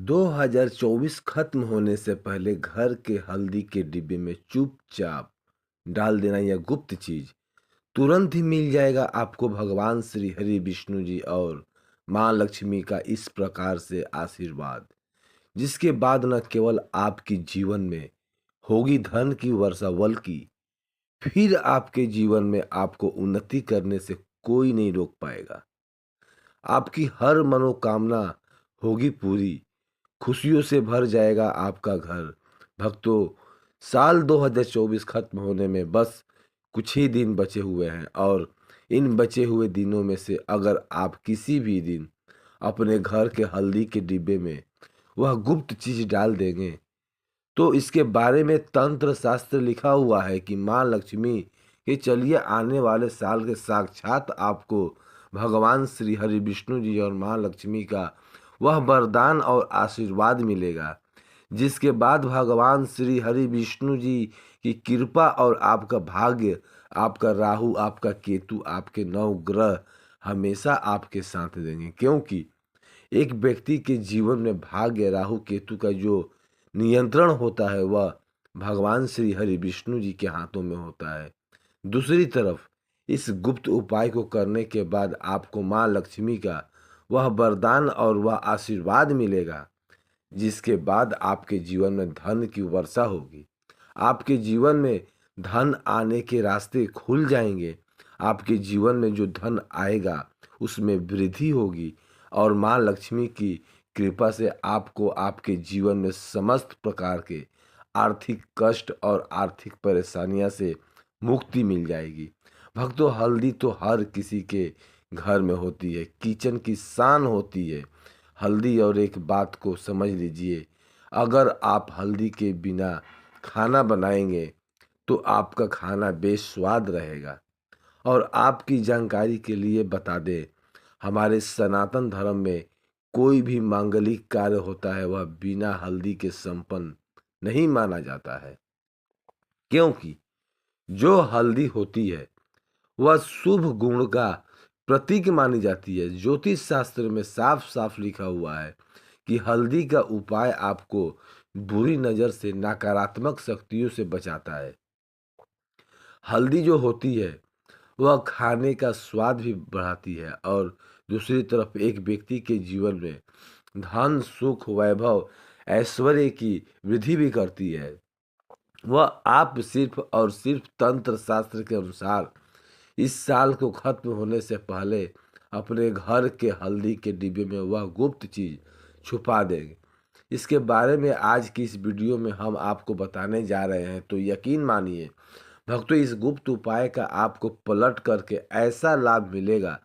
2024 खत्म होने से पहले घर के हल्दी के डिब्बे में चुपचाप डाल देना यह गुप्त चीज तुरंत ही मिल जाएगा आपको भगवान श्री हरि विष्णु जी और माँ लक्ष्मी का इस प्रकार से आशीर्वाद, जिसके बाद न केवल आपके जीवन में होगी धन की वर्षा, बल्कि फिर आपके जीवन में आपको उन्नति करने से कोई नहीं रोक पाएगा। आपकी हर मनोकामना होगी पूरी, खुशियों से भर जाएगा आपका घर। भक्तों, साल 2024 खत्म होने में बस कुछ ही दिन बचे हुए हैं और इन बचे हुए दिनों में से अगर आप किसी भी दिन अपने घर के हल्दी के डिब्बे में वह गुप्त चीज डाल देंगे, तो इसके बारे में तंत्र शास्त्र लिखा हुआ है कि माँ लक्ष्मी के चलिए आने वाले साल के साक्षात आपको भगवान श्री हरि विष्णु जी और माँ लक्ष्मी का वह वरदान और आशीर्वाद मिलेगा, जिसके बाद भगवान श्री हरि विष्णु जी की कृपा और आपका भाग्य, आपका राहु, आपका केतु, आपके नौ ग्रह हमेशा आपके साथ देंगे। क्योंकि एक व्यक्ति के जीवन में भाग्य, राहु केतु का जो नियंत्रण होता है वह भगवान श्री हरि विष्णु जी के हाथों में होता है। दूसरी तरफ इस गुप्त उपाय को करने के बाद आपको माँ लक्ष्मी का वह वरदान और वह आशीर्वाद मिलेगा, जिसके बाद आपके जीवन में धन की वर्षा होगी। आपके जीवन में धन आने के रास्ते खुल जाएंगे। आपके जीवन में जो धन आएगा उसमें वृद्धि होगी और माँ लक्ष्मी की कृपा से आपको आपके जीवन में समस्त प्रकार के आर्थिक कष्ट और आर्थिक परेशानियां से मुक्ति मिल जाएगी। भक्तों, हल्दी तो हर किसी के घर में होती है, किचन की शान होती है हल्दी। और एक बात को समझ लीजिए, अगर आप हल्दी के बिना खाना बनाएंगे तो आपका खाना बेस्वाद रहेगा। और आपकी जानकारी के लिए बता दें, हमारे सनातन धर्म में कोई भी मांगलिक कार्य होता है वह बिना हल्दी के संपन्न नहीं माना जाता है। क्योंकि जो हल्दी होती है वह शुभ गुण का प्रतीक मानी जाती है। ज्योतिष शास्त्र में साफ साफ लिखा हुआ है कि हल्दी का उपाय आपको बुरी नजर से, नकारात्मक शक्तियों से बचाता है। हल्दी जो होती है वह खाने का स्वाद भी बढ़ाती है और दूसरी तरफ एक व्यक्ति के जीवन में धन, सुख, वैभव, ऐश्वर्य की वृद्धि भी करती है। वह आप सिर्फ और सिर्फ तंत्र शास्त्र के अनुसार इस साल को खत्म होने से पहले अपने घर के हल्दी के डिब्बे में वह गुप्त चीज छुपा देंगे। इसके बारे में आज की इस वीडियो में हम आपको बताने जा रहे हैं, तो यकीन मानिए भक्तों, इस गुप्त उपाय का आपको पलट करके ऐसा लाभ मिलेगा,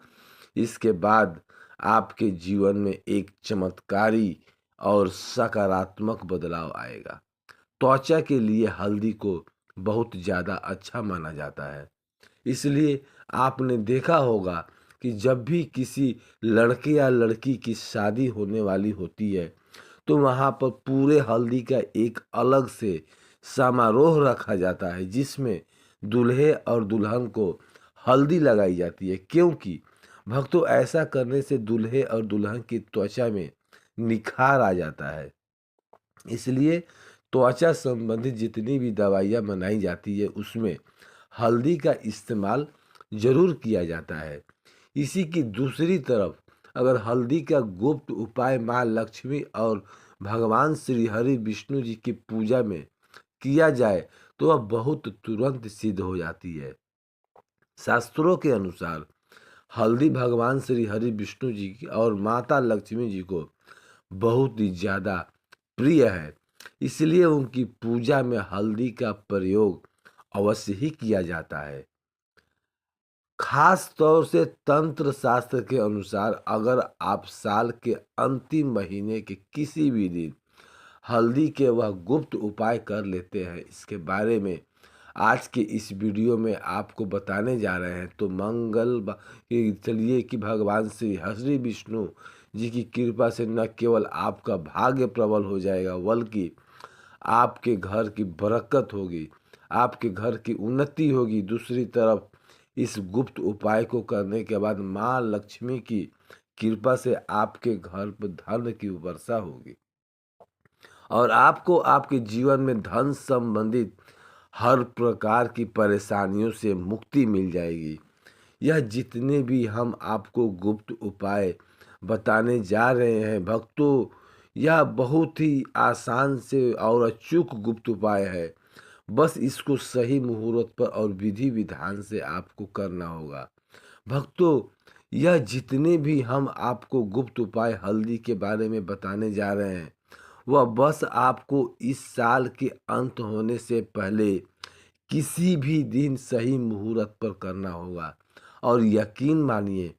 इसके बाद आपके जीवन में एक चमत्कारी और सकारात्मक बदलाव आएगा। त्वचा के लिए हल्दी को बहुत ज़्यादा अच्छा माना जाता है, इसलिए आपने देखा होगा कि जब भी किसी लड़के या लड़की की शादी होने वाली होती है तो वहाँ पर पूरे हल्दी का एक अलग से समारोह रखा जाता है, जिसमें दूल्हे और दुल्हन को हल्दी लगाई जाती है। क्योंकि भक्तों, ऐसा करने से दूल्हे और दुल्हन की त्वचा में निखार आ जाता है। इसलिए त्वचा संबंधित जितनी भी दवाइयाँ बनाई जाती है उसमें हल्दी का इस्तेमाल जरूर किया जाता है। इसी की दूसरी तरफ अगर हल्दी का गुप्त उपाय माँ लक्ष्मी और भगवान श्री हरि विष्णु जी की पूजा में किया जाए तो वह बहुत तुरंत सिद्ध हो जाती है। शास्त्रों के अनुसार हल्दी भगवान श्री हरि विष्णु जी की और माता लक्ष्मी जी को बहुत ही ज़्यादा प्रिय है, इसलिए उनकी पूजा में हल्दी का प्रयोग अवश्य ही किया जाता है। खास तौर से तंत्र शास्त्र के अनुसार अगर आप साल के अंतिम महीने के किसी भी दिन हल्दी के वह गुप्त उपाय कर लेते हैं, इसके बारे में आज के इस वीडियो में आपको बताने जा रहे हैं। तो चलिए कि भगवान श्री हरि विष्णु जी की कृपा से न केवल आपका भाग्य प्रबल हो जाएगा, बल्कि आपके घर की बरकत होगी, आपके घर की उन्नति होगी। दूसरी तरफ इस गुप्त उपाय को करने के बाद माँ लक्ष्मी की कृपा से आपके घर पर धन की वर्षा होगी। और आपको आपके जीवन में धन संबंधित हर प्रकार की परेशानियों से मुक्ति मिल जाएगी। यह जितने भी हम आपको गुप्त उपाय बताने जा रहे हैं भक्तों, यह बहुत ही आसान से और अचूक गुप्त उपाय है। बस इसको सही मुहूर्त पर और विधि विधान से आपको करना होगा। भक्तों, यह जितने भी हम आपको गुप्त उपाय हल्दी के बारे में बताने जा रहे हैं, वह बस आपको इस साल के अंत होने से पहले किसी भी दिन सही मुहूर्त पर करना होगा। और यकीन मानिए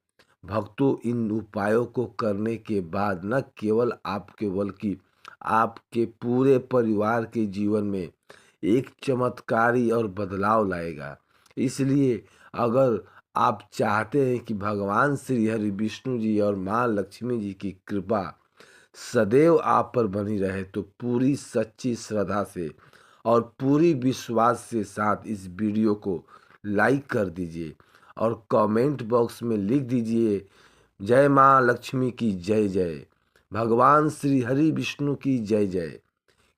भक्तों, इन उपायों को करने के बाद न केवल आपके बल्कि आपके पूरे परिवार के जीवन में एक चमत्कारी और बदलाव लाएगा। इसलिए अगर आप चाहते हैं कि भगवान श्री हरि विष्णु जी और माँ लक्ष्मी जी की कृपा सदैव आप पर बनी रहे, तो पूरी सच्ची श्रद्धा से और पूरी विश्वास के साथ इस वीडियो को लाइक कर दीजिए और कमेंट बॉक्स में लिख दीजिए, जय माँ लक्ष्मी की जय जय, भगवान श्री हरि विष्णु की जय जय,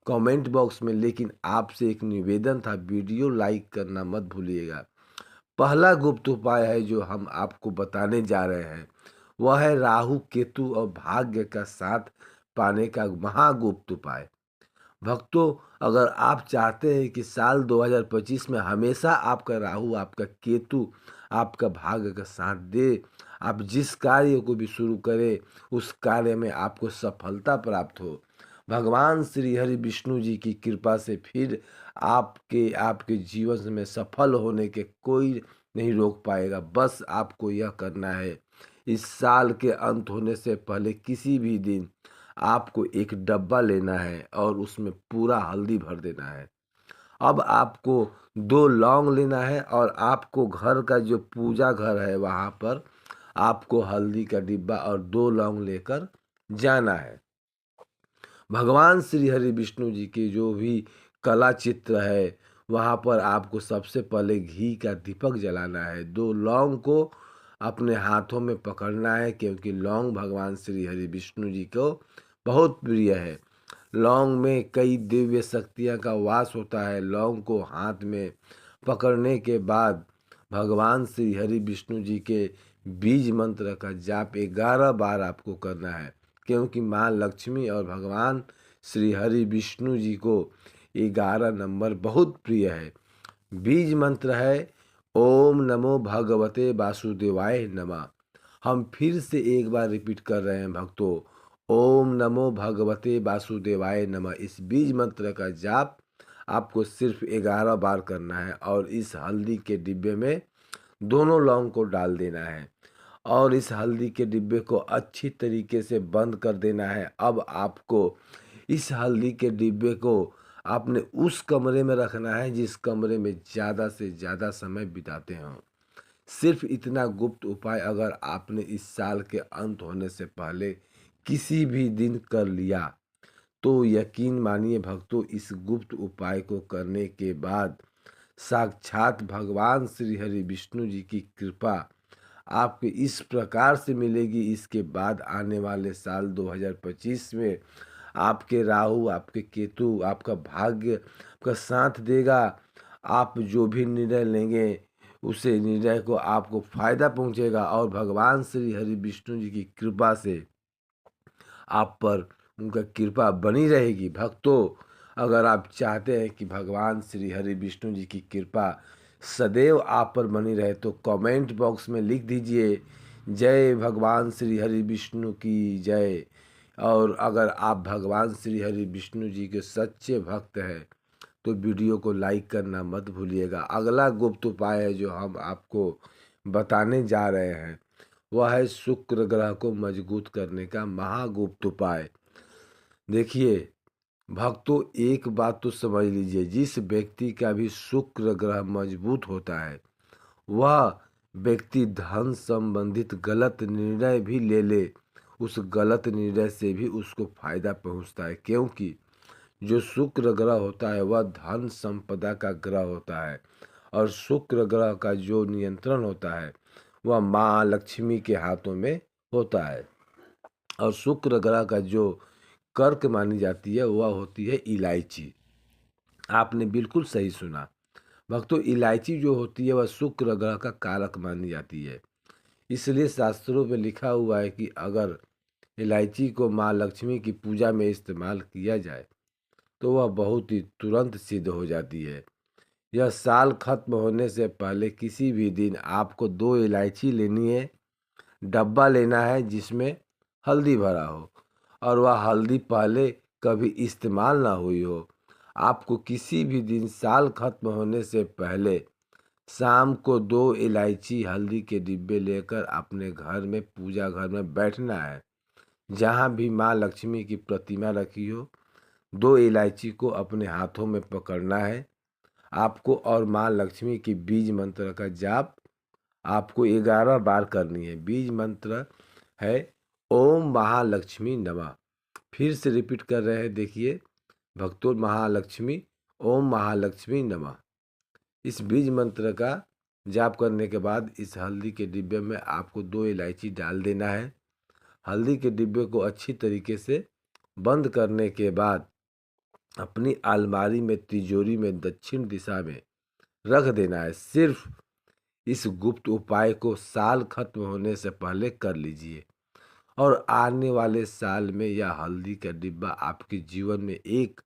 कमेंट बॉक्स में। लेकिन आपसे एक निवेदन था, वीडियो लाइक करना मत भूलिएगा। पहला गुप्त उपाय है जो हम आपको बताने जा रहे हैं, वह है राहु केतु और भाग्य का साथ पाने का महागुप्त उपाय। भक्तों, अगर आप चाहते हैं कि साल 2025 में हमेशा आपका राहु, आपका केतु, आपका भाग्य का साथ दे, आप जिस कार्य को भी शुरू करें उस कार्य में आपको सफलता प्राप्त हो, भगवान श्री हरि विष्णु जी की कृपा से फिर आपके आपके जीवन में सफल होने के कोई नहीं रोक पाएगा। बस आपको यह करना है, इस साल के अंत होने से पहले किसी भी दिन आपको एक डब्बा लेना है और उसमें पूरा हल्दी भर देना है। अब आपको 2 लौंग लेना है और आपको घर का जो पूजा घर है वहाँ पर आपको हल्दी का डिब्बा और 2 लौंग लेकर जाना है। भगवान श्री हरि विष्णु जी के जो भी कला चित्र है वहाँ पर आपको सबसे पहले घी का दीपक जलाना है। 2 लौंग को अपने हाथों में पकड़ना है, क्योंकि लौंग भगवान श्री हरि विष्णु जी को बहुत प्रिय है। लौंग में कई दिव्य शक्तियाँ का वास होता है। लौंग को हाथ में पकड़ने के बाद भगवान श्री हरि विष्णु जी के बीज मंत्र का जाप 11 बार आपको करना है, क्योंकि माँ लक्ष्मी और भगवान श्री हरि विष्णु जी को 11 नंबर बहुत प्रिय है। बीज मंत्र है ओम नमो भगवते वासुदेवाय नमः। हम फिर से एक बार रिपीट कर रहे हैं भक्तों, ओम नमो भगवते वासुदेवाय नमः। इस बीज मंत्र का जाप आपको सिर्फ 11 बार करना है और इस हल्दी के डिब्बे में दोनों लौंग को डाल देना है और इस हल्दी के डिब्बे को अच्छी तरीके से बंद कर देना है। अब आपको इस हल्दी के डिब्बे को आपने उस कमरे में रखना है जिस कमरे में ज़्यादा से ज़्यादा समय बिताते हों। सिर्फ इतना गुप्त उपाय अगर आपने इस साल के अंत होने से पहले किसी भी दिन कर लिया, तो यकीन मानिए भक्तों, इस गुप्त उपाय को करने के बाद साक्षात भगवान श्री हरि विष्णु जी की कृपा आपके इस प्रकार से मिलेगी। इसके बाद आने वाले साल 2025 में आपके राहु, आपके केतु, आपका भाग्य आपका साथ देगा। आप जो भी निर्णय लेंगे उसे निर्णय को आपको फायदा पहुंचेगा और भगवान श्री हरि विष्णु जी की कृपा से आप पर उनका कृपा बनी रहेगी। भक्तों, अगर आप चाहते हैं कि भगवान श्री हरि विष्णु जी की कृपा सदैव आप पर बनी रहे, तो कमेंट बॉक्स में लिख दीजिए, जय भगवान श्री हरि विष्णु की जय। और अगर आप भगवान श्री हरि विष्णु जी के सच्चे भक्त हैं तो वीडियो को लाइक करना मत भूलिएगा। अगला गुप्त उपाय है जो हम आपको बताने जा रहे हैं, वह है शुक्र ग्रह को मजबूत करने का महागुप्त उपाय। देखिए भक्तों, एक बात तो समझ लीजिए, जिस व्यक्ति का भी शुक्र ग्रह मजबूत होता है वह व्यक्ति धन संबंधित गलत निर्णय भी ले ले, उस गलत निर्णय से भी उसको फायदा पहुंचता है, क्योंकि जो शुक्र ग्रह होता है वह धन संपदा का ग्रह होता है और शुक्र ग्रह का जो नियंत्रण होता है वह माँ लक्ष्मी के हाथों में होता है। और शुक्र ग्रह का जो कर्क मानी जाती है वह होती है इलायची। आपने बिल्कुल सही सुना। भक्तों, इलायची जो होती है वह शुक्र ग्रह का कारक मानी जाती है। इसलिए शास्त्रों में लिखा हुआ है कि अगर इलायची को माँ लक्ष्मी की पूजा में इस्तेमाल किया जाए तो वह बहुत ही तुरंत सिद्ध हो जाती है। यह साल खत्म होने से पहले किसी भी दिन आपको 2 इलायची लेनी है। डब्बा लेना है जिसमें हल्दी भरा हो और वह हल्दी पहले कभी इस्तेमाल ना हुई हो। आपको किसी भी दिन साल खत्म होने से पहले शाम को 2 इलायची हल्दी के डिब्बे लेकर अपने घर में पूजा घर में बैठना है। जहाँ भी माँ लक्ष्मी की प्रतिमा रखी हो, 2 इलायची को अपने हाथों में पकड़ना है आपको और माँ लक्ष्मी की बीज मंत्र का जाप आपको 11 बार करनी है। बीज मंत्र है ओम महालक्ष्मी नमः। फिर से रिपीट कर रहे हैं, देखिए भक्तों, महालक्ष्मी, ओम महालक्ष्मी नमः। इस बीज मंत्र का जाप करने के बाद इस हल्दी के डिब्बे में आपको 2 इलायची डाल देना है। हल्दी के डिब्बे को अच्छी तरीके से बंद करने के बाद अपनी अलमारी में तिजोरी में दक्षिण दिशा में रख देना है। सिर्फ इस गुप्त उपाय को साल खत्म होने से पहले कर लीजिए और आने वाले साल में यह हल्दी का डिब्बा आपके जीवन में एक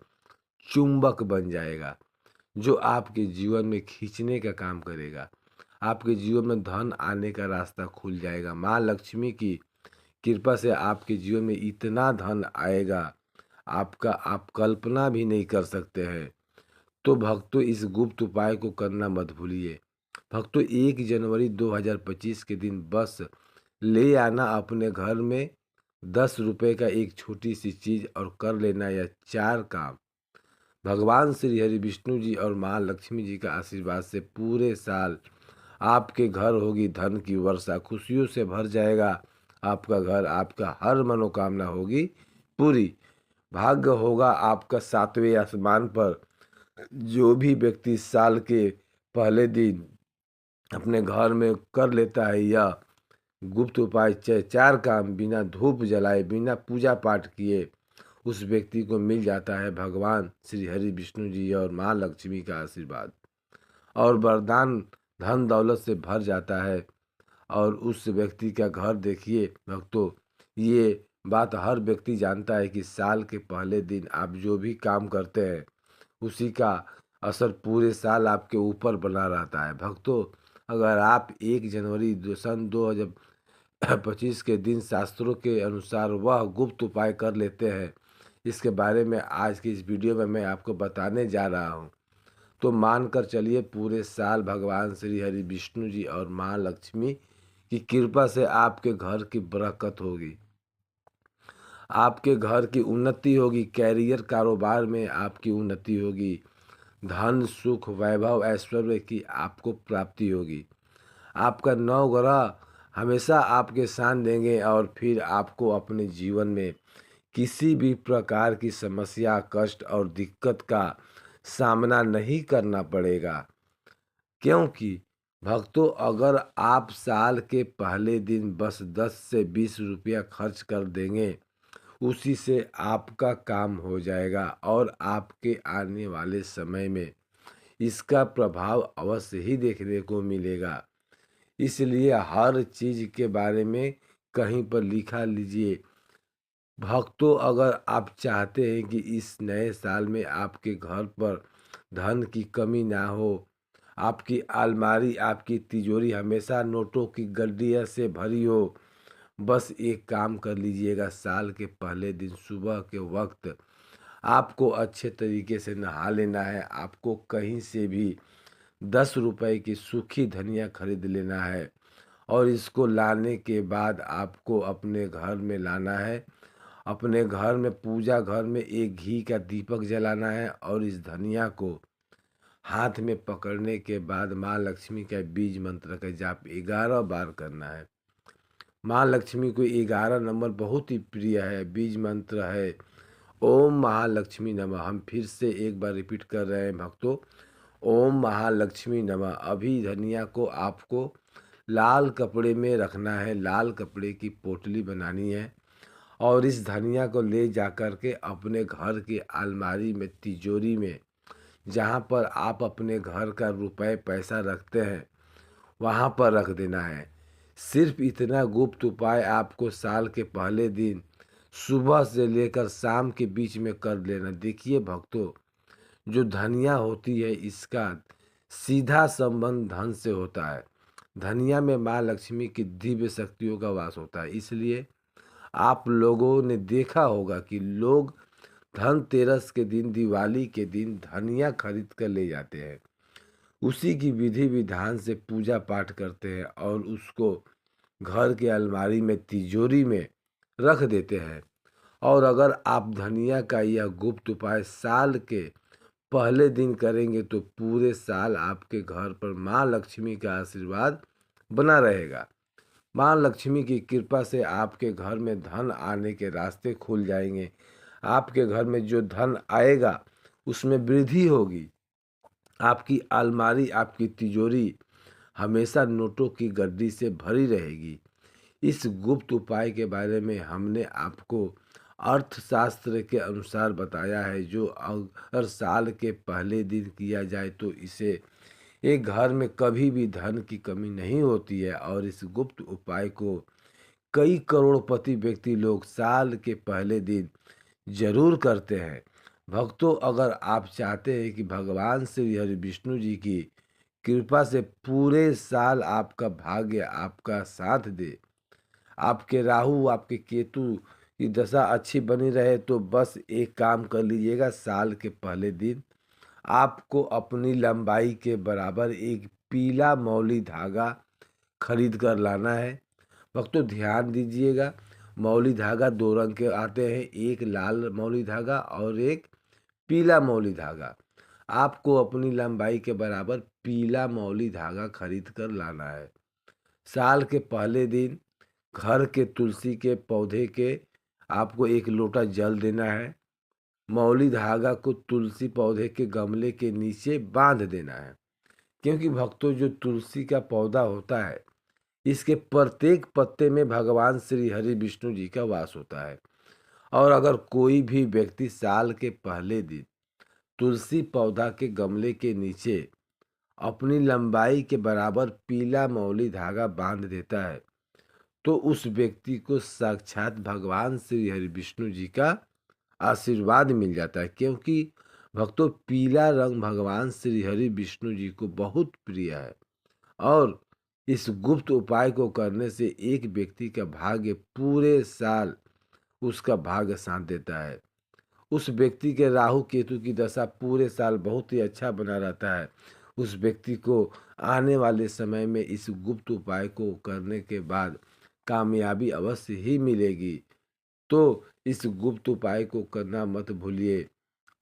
चुंबक बन जाएगा जो आपके जीवन में खींचने का काम करेगा। आपके जीवन में धन आने का रास्ता खुल जाएगा। माँ लक्ष्मी की कृपा से आपके जीवन में इतना धन आएगा आपका आप कल्पना भी नहीं कर सकते हैं। तो भक्तों, इस गुप्त उपाय को करना मत भूलिए। भक्तों, 1 जनवरी 2025 के दिन बस ले आना अपने घर में 10 रुपए का एक छोटी सी चीज़ और कर लेना यह 4 काम। भगवान श्री हरि विष्णु जी और माँ लक्ष्मी जी का आशीर्वाद से पूरे साल आपके घर होगी धन की वर्षा, खुशियों से भर जाएगा आपका घर, आपका हर मनोकामना होगी पूरी। भाग्य होगा आपका 7वें आसमान पर। जो भी व्यक्ति साल के पहले दिन अपने घर में कर लेता है यह गुप्त उपाय, 4 काम बिना धूप जलाए, बिना पूजा पाठ किए, उस व्यक्ति को मिल जाता है भगवान श्री हरि विष्णु जी और माँ लक्ष्मी का आशीर्वाद और वरदान। धन दौलत से भर जाता है और उस व्यक्ति का घर देखिए भक्तों, ये बात हर व्यक्ति जानता है कि साल के पहले दिन आप जो भी काम करते हैं उसी का असर पूरे साल आपके ऊपर बना रहता है। भक्तों, अगर आप 1 जनवरी सन 2025 के दिन शास्त्रों के अनुसार वह गुप्त उपाय कर लेते हैं, इसके बारे में आज की इस वीडियो में मैं आपको बताने जा रहा हूँ, तो मानकर चलिए पूरे साल भगवान श्री हरि विष्णु जी और माँ लक्ष्मी की कृपा से आपके घर की बरकत होगी, आपके घर की उन्नति होगी, कैरियर कारोबार में आपकी उन्नति होगी, धन सुख वैभव ऐश्वर्य की आपको प्राप्ति होगी। आपका 9 ग्रह हमेशा आपके साथ देंगे और फिर आपको अपने जीवन में किसी भी प्रकार की समस्या, कष्ट और दिक्कत का सामना नहीं करना पड़ेगा। क्योंकि भक्तों, अगर आप साल के पहले दिन बस 10 से 20 रुपया खर्च कर देंगे, उसी से आपका काम हो जाएगा और आपके आने वाले समय में इसका प्रभाव अवश्य ही देखने को मिलेगा। इसलिए हर चीज़ के बारे में कहीं पर लिखा लीजिए। भक्तों, अगर आप चाहते हैं कि इस नए साल में आपके घर पर धन की कमी ना हो, आपकी अलमारी, आपकी तिजोरी हमेशा नोटों की गड्डिया से भरी हो, बस एक काम कर लीजिएगा। साल के पहले दिन सुबह के वक्त आपको अच्छे तरीके से नहा लेना है। आपको कहीं से भी 10 रुपए की सूखी धनिया खरीद लेना है और इसको लाने के बाद आपको अपने घर में लाना है। अपने घर में पूजा घर में एक घी का दीपक जलाना है और इस धनिया को हाथ में पकड़ने के बाद माँ लक्ष्मी का बीज मंत्र का जाप 11 बार करना है। माँ लक्ष्मी को 11 नंबर बहुत ही प्रिय है। बीज मंत्र है ओम महालक्ष्मी नमः। हम फिर से एक बार रिपीट कर रहे हैं भक्तों, ओम महालक्ष्मी नमः। अभी धनिया को आपको लाल कपड़े में रखना है, लाल कपड़े की पोटली बनानी है और इस धनिया को ले जाकर के अपने घर की अलमारी में, तिजोरी में, जहाँ पर आप अपने घर का रुपए पैसा रखते हैं, वहाँ पर रख देना है। सिर्फ इतना गुप्त उपाय आपको साल के पहले दिन सुबह से लेकर शाम के बीच में कर लेना। देखिए भक्तों, जो धनिया होती है इसका सीधा संबंध धन से होता है। धनिया में माँ लक्ष्मी की दिव्य शक्तियों का वास होता है। इसलिए आप लोगों ने देखा होगा कि लोग धनतेरस के दिन, दिवाली के दिन धनिया खरीद कर ले जाते हैं। उसी की विधि विधान से पूजा पाठ करते हैं और उसको घर के अलमारी में, तिजोरी में रख देते हैं। और अगर आप धनिया का यह गुप्त उपाय साल के पहले दिन करेंगे तो पूरे साल आपके घर पर माँ लक्ष्मी का आशीर्वाद बना रहेगा। माँ लक्ष्मी की कृपा से आपके घर में धन आने के रास्ते खुल जाएंगे। आपके घर में जो धन आएगा उसमें वृद्धि होगी। आपकी अलमारी, आपकी तिजोरी हमेशा नोटों की गड्डी से भरी रहेगी। इस गुप्त उपाय के बारे में हमने आपको अर्थशास्त्र के अनुसार बताया है, जो अगर साल के पहले दिन किया जाए तो इसे एक घर में कभी भी धन की कमी नहीं होती है। और इस गुप्त उपाय को कई करोड़पति व्यक्ति लोग साल के पहले दिन जरूर करते हैं। भक्तों, अगर आप चाहते हैं कि भगवान श्री हरि विष्णु जी की कृपा से पूरे साल आपका भाग्य आपका साथ दे, आपके राहु, आपके केतु की दशा अच्छी बनी रहे, तो बस एक काम कर लीजिएगा। साल के पहले दिन आपको अपनी लंबाई के बराबर एक पीला मौली धागा खरीद कर लाना है। भक्तों ध्यान दीजिएगा, मौली धागा दो रंग के आते हैं, एक लाल मौली धागा और एक पीला मौली धागा। आपको अपनी लंबाई के बराबर पीला मौली धागा खरीद कर लाना है। साल के पहले दिन घर के तुलसी के पौधे के आपको एक लोटा जल देना है। मौली धागा को तुलसी पौधे के गमले के नीचे बांध देना है। क्योंकि भक्तों, जो तुलसी का पौधा होता है इसके प्रत्येक पत्ते में भगवान श्री हरि विष्णु जी का वास होता है। और अगर कोई भी व्यक्ति साल के पहले दिन तुलसी पौधा के गमले के नीचे अपनी लंबाई के बराबर पीला मौली धागा बांध देता है तो उस व्यक्ति को साक्षात भगवान श्री हरि विष्णु जी का आशीर्वाद मिल जाता है। क्योंकि भक्तों, पीला रंग भगवान श्री हरि विष्णु जी को बहुत प्रिय है। और इस गुप्त उपाय को करने से एक व्यक्ति का भाग्य पूरे साल उसका भाग्य साथ देता है। उस व्यक्ति के राहु केतु की दशा पूरे साल बहुत ही अच्छा बना रहता है। उस व्यक्ति को आने वाले समय में इस गुप्त उपाय को करने के बाद कामयाबी अवश्य ही मिलेगी। तो इस गुप्त उपाय को करना मत भूलिए।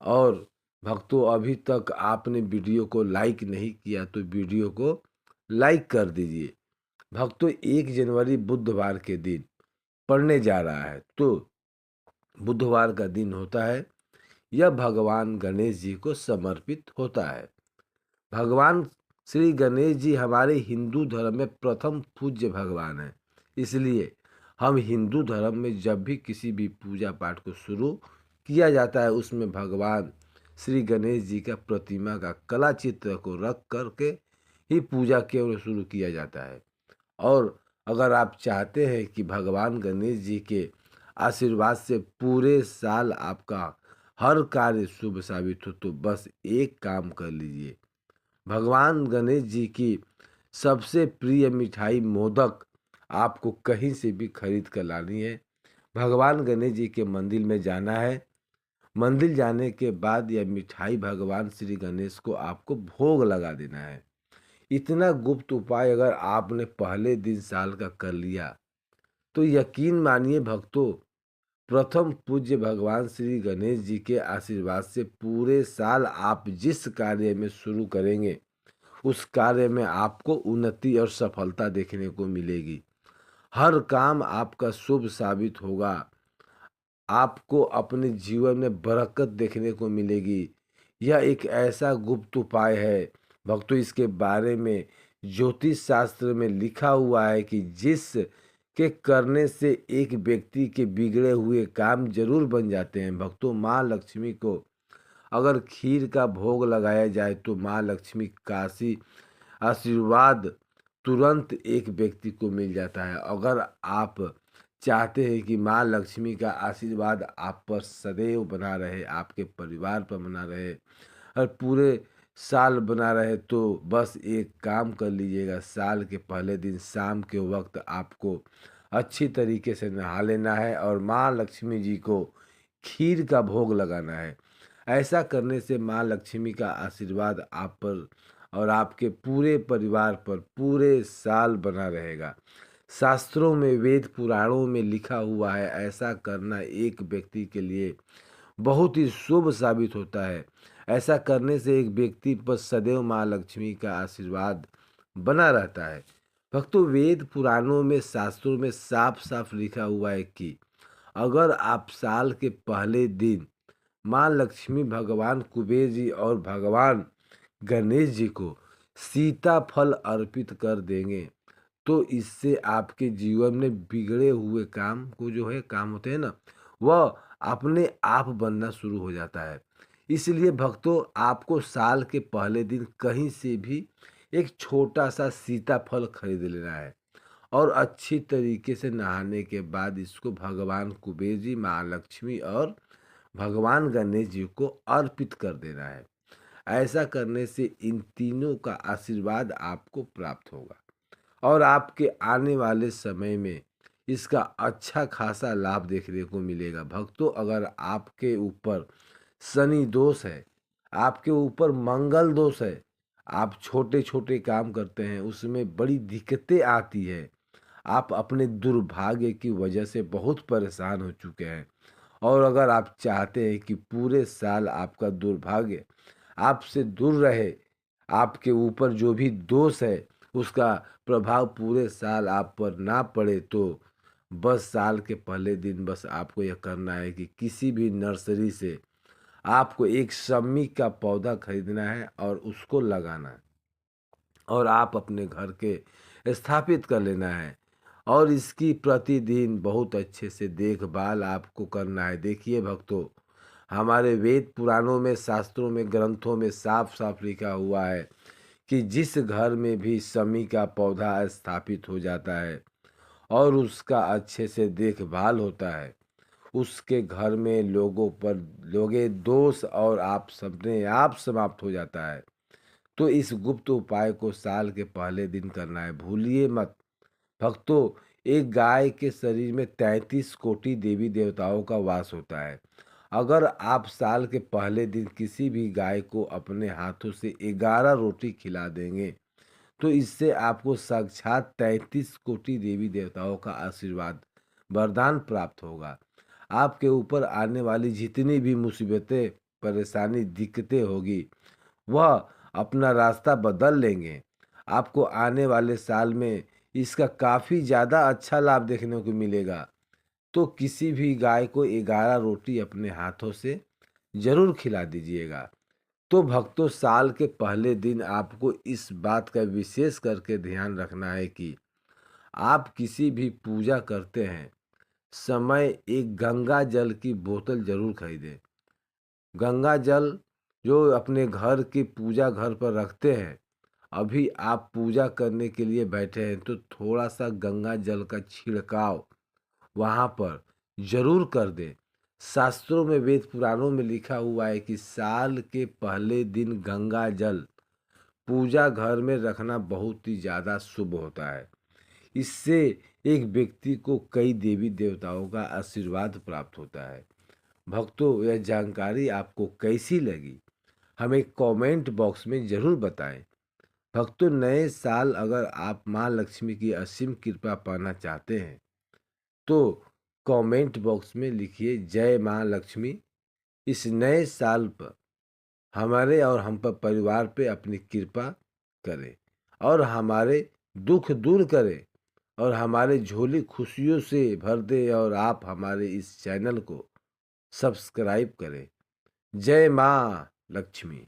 और भक्तों, अभी तक आपने वीडियो को लाइक नहीं किया तो वीडियो को लाइक कर दीजिए। भक्तों, 1 जनवरी बुधवार के दिन पड़ने जा रहा है, तो बुधवार का दिन होता है, यह भगवान गणेश जी को समर्पित होता है। भगवान श्री गणेश जी हमारे हिंदू धर्म में प्रथम पूज्य भगवान हैं। इसलिए हम हिंदू धर्म में जब भी किसी भी पूजा पाठ को शुरू किया जाता है उसमें भगवान श्री गणेश जी का प्रतिमा का कला चित्र को रख करके ही पूजा केवल शुरू किया जाता है। और अगर आप चाहते हैं कि भगवान गणेश जी के आशीर्वाद से पूरे साल आपका हर कार्य शुभ साबित हो तो बस एक काम कर लीजिए। भगवान गणेश जी की सबसे प्रिय मिठाई मोदक आपको कहीं से भी खरीद कर लानी है। भगवान गणेश जी के मंदिर में जाना है। मंदिर जाने के बाद यह मिठाई भगवान श्री गणेश को आपको भोग लगा देना है। इतना गुप्त उपाय अगर आपने पहले दिन साल का कर लिया तो यकीन मानिए भक्तों, प्रथम पूज्य भगवान श्री गणेश जी के आशीर्वाद से पूरे साल आप जिस कार्य में शुरू करेंगे उस कार्य में आपको उन्नति और सफलता देखने को मिलेगी। हर काम आपका शुभ साबित होगा। आपको अपने जीवन में बरकत देखने को मिलेगी। यह एक ऐसा गुप्त उपाय है भक्तों, इसके बारे में ज्योतिष शास्त्र में लिखा हुआ है कि जिस के करने से एक व्यक्ति के बिगड़े हुए काम जरूर बन जाते हैं। भक्तों, माँ लक्ष्मी को अगर खीर का भोग लगाया जाए तो माँ लक्ष्मी का आशीर्वाद तुरंत एक व्यक्ति को मिल जाता है। अगर आप चाहते हैं कि माँ लक्ष्मी का आशीर्वाद आप पर सदैव बना रहे, आपके परिवार पर बना रहे और पूरे साल बना रहे, तो बस एक काम कर लीजिएगा। साल के पहले दिन शाम के वक्त आपको अच्छी तरीके से नहा लेना है और माँ लक्ष्मी जी को खीर का भोग लगाना है। ऐसा करने से माँ लक्ष्मी का आशीर्वाद आप पर और आपके पूरे परिवार पर पूरे साल बना रहेगा। शास्त्रों में, वेद पुराणों में लिखा हुआ है, ऐसा करना एक व्यक्ति के लिए बहुत ही शुभ साबित होता है। ऐसा करने से एक व्यक्ति पर सदैव माँ लक्ष्मी का आशीर्वाद बना रहता है। भक्तों, वेद पुराणों में, शास्त्रों में साफ साफ लिखा हुआ है कि अगर आप साल के पहले दिन माँ लक्ष्मी, भगवान कुबेर जी और भगवान गणेश जी को सीताफल अर्पित कर देंगे, तो इससे आपके जीवन में बिगड़े हुए काम को जो है काम होते हैं ना, वह अपने आप बनना शुरू हो जाता है। इसलिए भक्तों, आपको साल के पहले दिन कहीं से भी एक छोटा सा सीताफल खरीद लेना है और अच्छी तरीके से नहाने के बाद इसको भगवान कुबेर जी, माँ लक्ष्मी और भगवान गणेश जी को अर्पित कर देना है। ऐसा करने से इन तीनों का आशीर्वाद आपको प्राप्त होगा और आपके आने वाले समय में इसका अच्छा खासा लाभ देखने को मिलेगा। भक्तों, अगर आपके ऊपर शनि दोष है, आपके ऊपर मंगल दोष है, आप छोटे छोटे काम करते हैं, उसमें बड़ी दिक्कतें आती है, आप अपने दुर्भाग्य की वजह से बहुत परेशान हो चुके हैं और अगर आप चाहते हैं कि पूरे साल आपका दुर्भाग्य आपसे दूर रहे, आपके ऊपर जो भी दोष है उसका प्रभाव पूरे साल आप पर ना पड़े, तो बस साल के पहले दिन बस आपको यह करना है कि किसी भी नर्सरी से आपको एक शम्मी का पौधा खरीदना है और उसको लगाना है और आप अपने घर के स्थापित कर लेना है और इसकी प्रतिदिन बहुत अच्छे से देखभाल आपको करना है। देखिए भक्तों, हमारे वेद पुराणों में, शास्त्रों में, ग्रंथों में साफ साफ लिखा हुआ है कि जिस घर में भी शमी का पौधा स्थापित हो जाता है और उसका अच्छे से देखभाल होता है, उसके घर में लोगों पर लोगे दोष और आप सबने आप समाप्त हो जाता है। तो इस गुप्त उपाय को साल के पहले दिन करना है, भूलिए मत। भक्तों, एक गाय के शरीर में 33 कोटि देवी देवताओं का वास होता है। अगर आप साल के पहले दिन किसी भी गाय को अपने हाथों से 11 रोटी खिला देंगे, तो इससे आपको साक्षात 33 कोटि देवी देवताओं का आशीर्वाद, वरदान प्राप्त होगा। आपके ऊपर आने वाली जितनी भी मुसीबतें, परेशानी, दिक्कतें होगी, वह अपना रास्ता बदल लेंगे। आपको आने वाले साल में इसका काफ़ी ज़्यादा अच्छा लाभ देखने को मिलेगा। तो किसी भी गाय को 11 रोटी अपने हाथों से ज़रूर खिला दीजिएगा। तो भक्तों, साल के पहले दिन आपको इस बात का विशेष करके ध्यान रखना है कि आप किसी भी पूजा करते हैं समय एक गंगा जल की बोतल ज़रूर खरीदें। गंगा जल जो अपने घर की पूजा घर पर रखते हैं, अभी आप पूजा करने के लिए बैठे हैं तो थोड़ा सा गंगा जल का छिड़काव वहाँ पर जरूर कर दें। शास्त्रों में, वेद पुराणों में लिखा हुआ है कि साल के पहले दिन गंगा जल पूजा घर में रखना बहुत ही ज़्यादा शुभ होता है। इससे एक व्यक्ति को कई देवी देवताओं का आशीर्वाद प्राप्त होता है। भक्तों, यह जानकारी आपको कैसी लगी, हमें कमेंट बॉक्स में ज़रूर बताएं। भक्तों, नए साल अगर आप माँ लक्ष्मी की असीम कृपा पाना चाहते हैं तो कमेंट बॉक्स में लिखिए जय माँ लक्ष्मी। इस नए साल पर हमारे और हम पर परिवार पे अपनी कृपा करें और हमारे दुख दूर करें और हमारे झोली खुशियों से भर दे और आप हमारे इस चैनल को सब्सक्राइब करें। जय माँ लक्ष्मी।